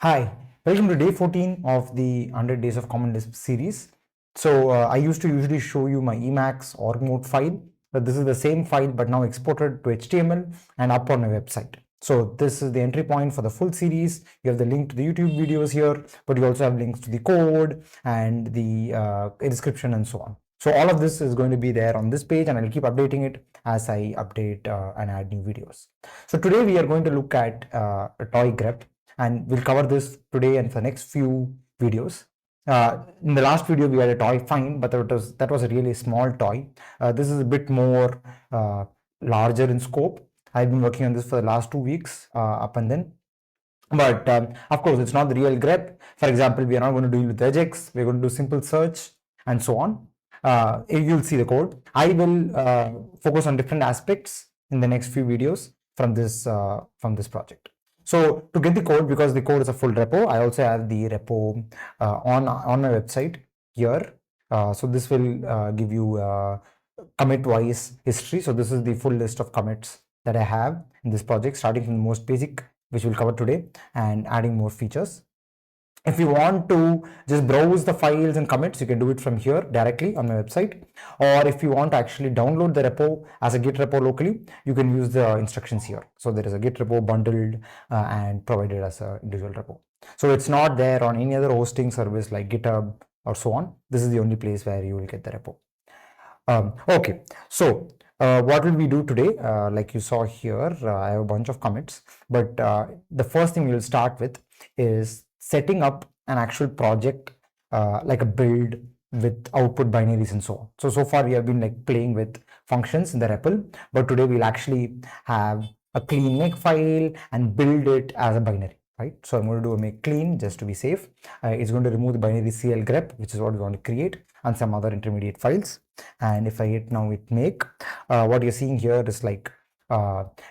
Hi, welcome to day 14 of the 100 Days of Common Lisp series. So I used to usually show you my Emacs org mode file, but this is the same file but now exported to HTML and up on my website. So this is the entry point for the full series. You have the link to the YouTube videos here, but you also have links to the code and the description and so on. So all of this is going to be there on this page, and I'll keep updating it as I update and add new videos. So today we are going to look at a toy grep, and we'll cover this today and for the next few videos. In the last video we had a toy find, but that was a really small toy. This is a bit more larger in scope. I've been working on this for the last 2 weeks up and then. But of course, it's not the real grep. For example, we are not going to deal with regex. We're going to do simple search and so on. You'll see the code. I will focus on different aspects in the next few videos from this project. So to get the code, because the code is a full repo, I also have the repo on my website here. So this will give you commit-wise history. So this is the full list of commits that I have in this project, starting from the most basic, which we'll cover today, and adding more features. If you want to just browse the files and commits, you can do it from here directly on my website. Or if you want to actually download the repo as a Git repo locally, you can use the instructions here. So there is a Git repo bundled and provided as an individual repo. So it's not there on any other hosting service like GitHub or so on. This is the only place where you will get the repo. Okay, so what will we do today? Like you saw here, I have a bunch of commits, but the first thing we will start with is setting up an actual project, like a build with output binaries and so on. So far we have been like playing with functions in the REPL, but today we'll actually have a clean make file and build it as a binary, right? So I'm going to do a make clean just to be safe. It's going to remove the binary CL grep, which is what we want to create, and some other intermediate files. And if I hit now hit make, what you're seeing here is like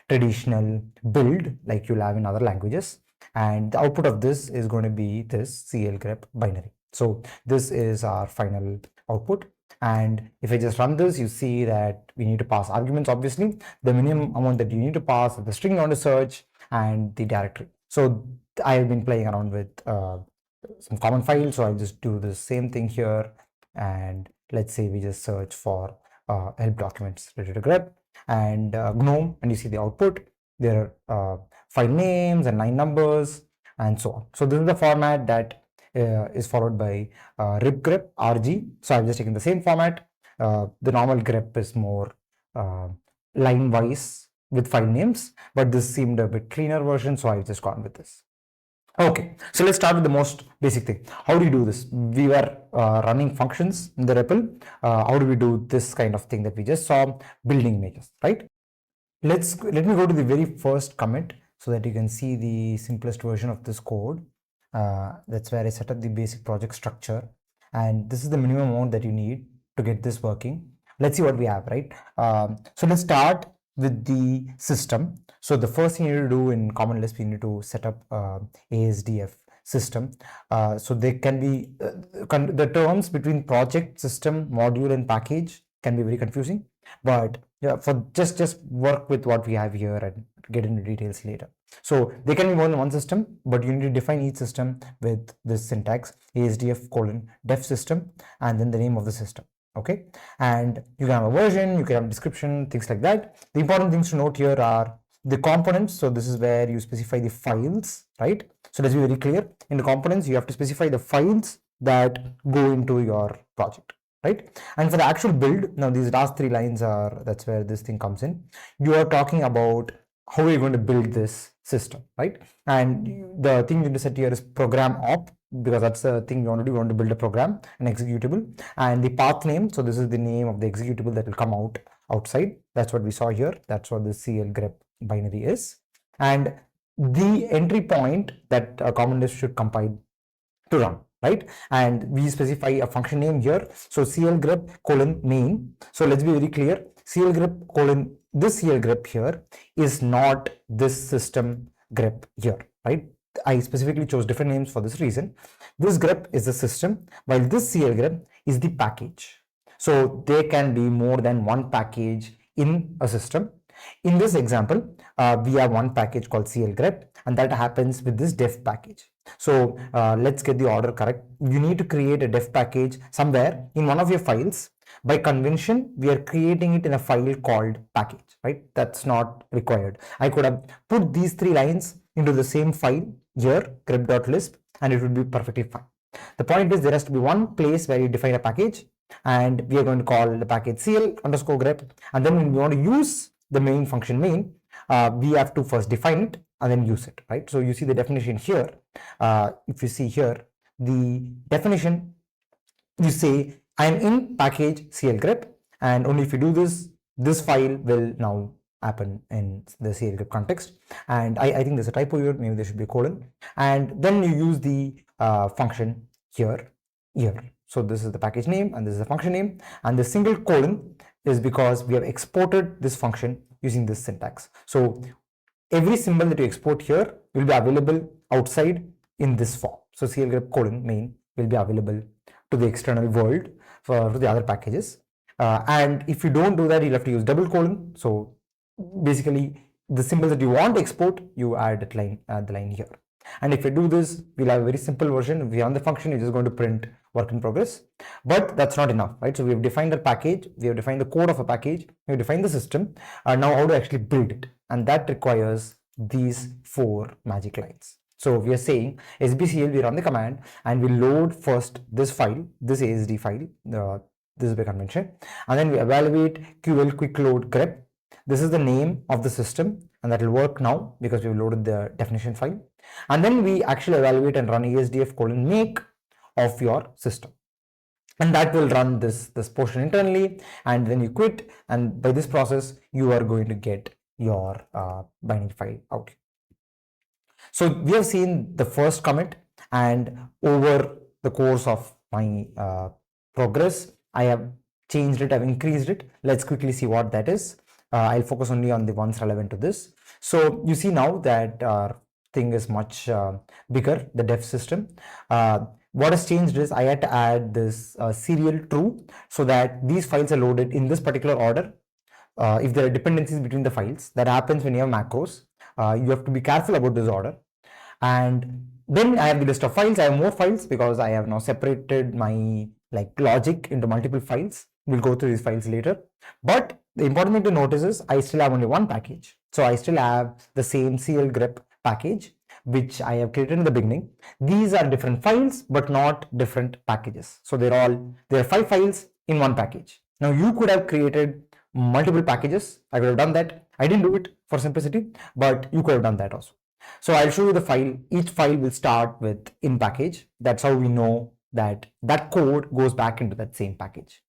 traditional build like you'll have in other languages, and the output of this is going to be this CL grep binary. So this is our final output. And if I just run this, you see that we need to pass arguments. Obviously, the minimum amount that you need to pass is the string you want to search and the directory. So I've been playing around with some common files, so I'll just do the same thing here, and let's say we just search for help documents related to grep and GNOME, and you see the output. There are file names and line numbers and so on. So this is the format that is followed by rib grep RG. So I've just taken the same format. The normal grep is more line wise with file names, but this seemed a bit cleaner version, so I've just gone with this. Okay, so let's start with the most basic thing. How do you do this? We were running functions in the REPL. How do we do this kind of thing that we just saw, building images, right? Let me go to the very first commit so that you can see the simplest version of this code. That's where I set up the basic project structure, and this is the minimum amount that you need to get this working. Let's see what we have, right? So let's start with the system. So the first thing you need to do in Common Lisp, you need to set up asdf system. So they can be the terms between project, system, module, and package can be very confusing, but yeah, for just work with what we have here and get into details later. So they can be more than one system, but you need to define each system with this syntax: asdf:\def system, and then the name of the system. Okay, and you can have a version, you can have a description, things like that. The important things to note here are the components. So this is where you specify the files, right? So let's be very clear. In the components, you have to specify the files that go into your project, right? And for the actual build, now these last 3 lines are, that's where this thing comes in. You are talking about how you're going to build this system, right? And the thing you need to set here is program op, because that's the thing you want to do. You want to build a program, an executable, and the path name. So this is the name of the executable that will come out outside. That's what we saw here. That's what the CL grep binary is. And the entry point that a Common Lisp should compile to run, right? And we specify a function name here. So CL grep : main. So let's be very clear. CL grep : this CL grep here is not this system grep here, right? I specifically chose different names for this reason. This grep is the system, while this CL grep is the package. So there can be more than one package in a system. In this example, we have one package called CLGrep, and that happens with this def package. So let's get the order correct. You need to create a def package somewhere in one of your files. By convention, we are creating it in a file called package, right? That's not required. I could have put these 3 lines into the same file here, grep.lisp, and it would be perfectly fine. The point is there has to be one place where you define a package, and we are going to call the package cl_grep, and then when we want to use the main function main, we have to first define it and then use it, right? So you see the definition here. If you see here, the definition, you say I'm in package CLGrep, and only if you do this, this file will now happen in the CLGrep context. And I think there's a typo here, maybe there should be a colon, and then you use the function here. So this is the package name and this is the function name, and the single colon is because we have exported this function using this syntax. So every symbol that you export here will be available outside in this form. So CLGrep colon main will be available to the external world for the other packages. And if you don't do that, you'll have to use double colon. So basically, the symbol that you want to export, you add the line here. And if you do this, we'll have a very simple version. If we run the function, you're just going to print work in progress. But that's not enough, right? So we have defined a package, we have defined the code of a package, we have defined the system, and now how to actually build it. And that requires these 4 magic lines. So we are saying sbcl, we run the command and we load first this file, this asd file, this is by convention, and then we evaluate ql quick load grep. This is the name of the system, and that will work now because we've loaded the definition file. And then we actually evaluate and run asdf colon make of your system, and that will run this portion internally, and then you quit, and by this process you are going to get your binary file out. So we have seen the first commit, and over the course of my progress, I have changed it, I've increased it. Let's quickly see what that is. I'll focus only on the ones relevant to this. So you see now that our thing is much bigger, the def system. What has changed is I had to add this serial true so that these files are loaded in this particular order. If there are dependencies between the files, that happens when you have macros. You have to be careful about this order. And then I have the list of files. I have more files because I have now separated my logic into multiple files. We'll go through these files later. But the important thing to notice is I still have only one package. So I still have the same CLGrep package, which I have created in the beginning. These are different files, but not different packages. So there are 5 files in one package. Now you could have created multiple packages. I could have done that. I didn't do it for simplicity, but you could have done that also. So I'll show you the file. Each file will start with in package. That's how we know that that code goes back into that same package.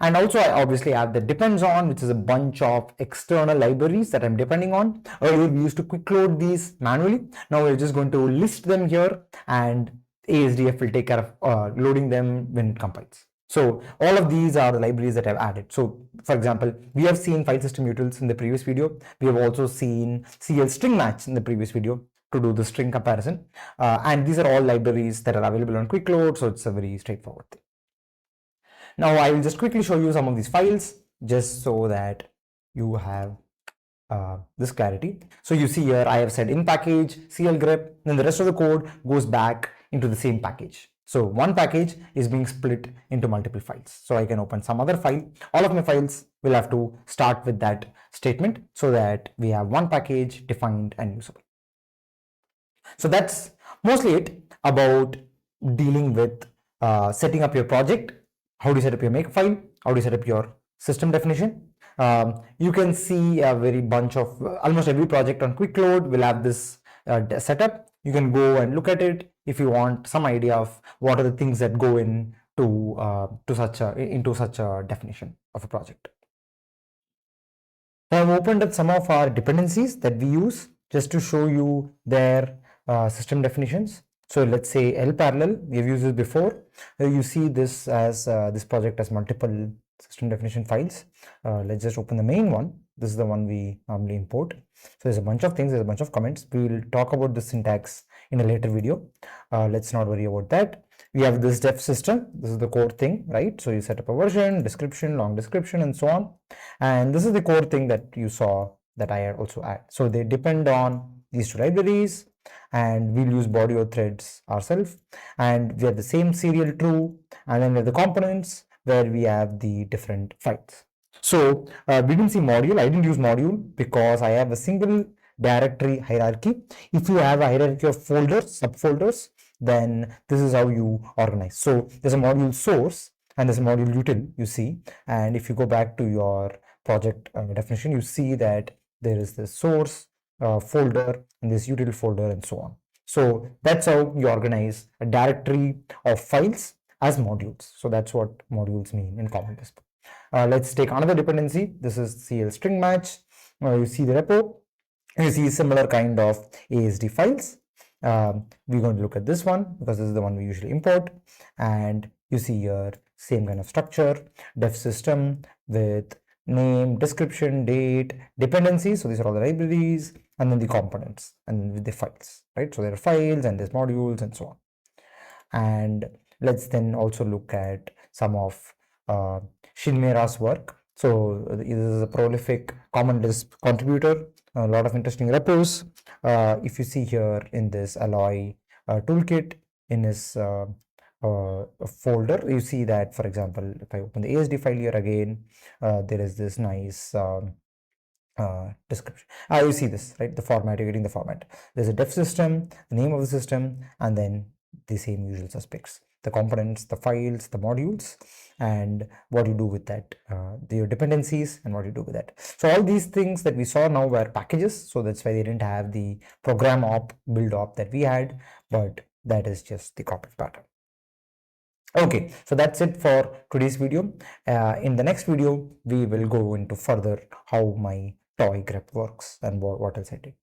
And also I obviously have the depends on, which is a bunch of external libraries that I'm depending on. Earlier we used to quick load these manually. Now we're just going to list them here, and asdf will take care of loading them when it compiles. So all of these are the libraries that I've added. So for example, we have seen file system utils in the previous video. We have also seen CL string match in the previous video to do the string comparison. And these are all libraries that are available on quick load. So it's a very straightforward thing. Now I will just quickly show you some of these files just so that you have this clarity. So you see here I have said in package, CLGrep, then the rest of the code goes back into the same package. So one package is being split into multiple files. So I can open some other file. All of my files will have to start with that statement so that we have one package defined and usable. So that's mostly it about dealing with setting up your project. How do you set up your makefile? How do you set up your system definition? You can see a very bunch of almost every project on quick load will have this setup. You can go and look at it if you want some idea of what are the things that go into such a definition of a project. Now I've opened up some of our dependencies that we use just to show you their system definitions. So let's say L parallel, we've used this before. You see this as this project has multiple system definition files. Let's just open the main one. This is the one we normally import. So there's a bunch of things, there's a bunch of comments. We will talk about the syntax in a later video. Let's not worry about that. We have this def system. This is the core thing, right? So you set up a version, description, long description, and so on. And this is the core thing that you saw that I also add. So they depend on these two libraries, and we'll use body or threads ourselves, and we have the same serial true, and then we have the components where we have the different files. So we didn't see module. I didn't use module because I have a single directory hierarchy. If you have a hierarchy of folders, subfolders, then this is how you organize. So there's a module source and there's a module util, you see. And if you go back to your project definition, you see that there is this source folder and this util folder and so on. So that's how you organize a directory of files as modules. So that's what modules mean in Common Lisp. Let's take another dependency. This is CL string match. You see the repo. You see similar kind of ASD files. We're going to look at this one because this is the one we usually import. And you see here same kind of structure, def system with name, description, date, dependencies. So these are all the libraries, and then the components and with the files, right? So there are files and there's modules and so on. And let's then also look at some of Shinmera's work. So this is a prolific Common Lisp contributor, a lot of interesting repos. If you see here in this Alloy toolkit, in his folder, you see that, for example, if I open the ASD file here again, there is this nice description. You see this, right? The format, you're getting the format. There's a def system, the name of the system, and then the same usual suspects, the components, the files, the modules, and what you do with that, your dependencies and what you do with that. So all these things that we saw now were packages. So that's why they didn't have the program op, build op that we had, but that is just the copy pattern. Okay, so that's it for today's video. In the next video, we will go into further how my toy grep works and what else I did.